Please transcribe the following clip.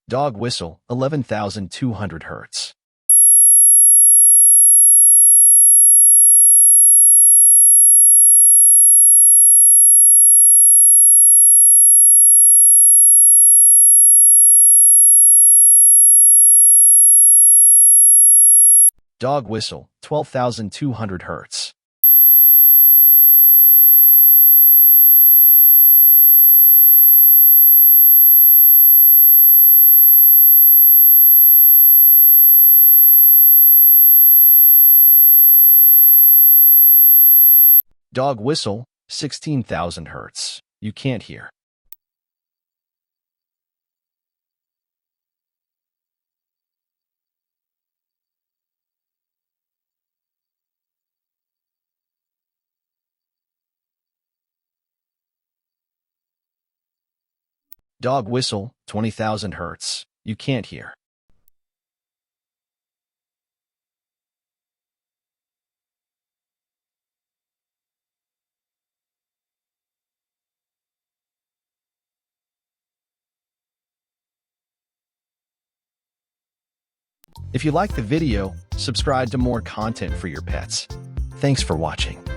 Dog whistle, 11,200 Hz. Dog whistle, 12,200 Hz. Dog whistle, 16,000 Hz. You can't hear. Dog whistle, 20,000 Hz. You can't hear. If you like the video, subscribe to more content for your pets. Thanks for watching.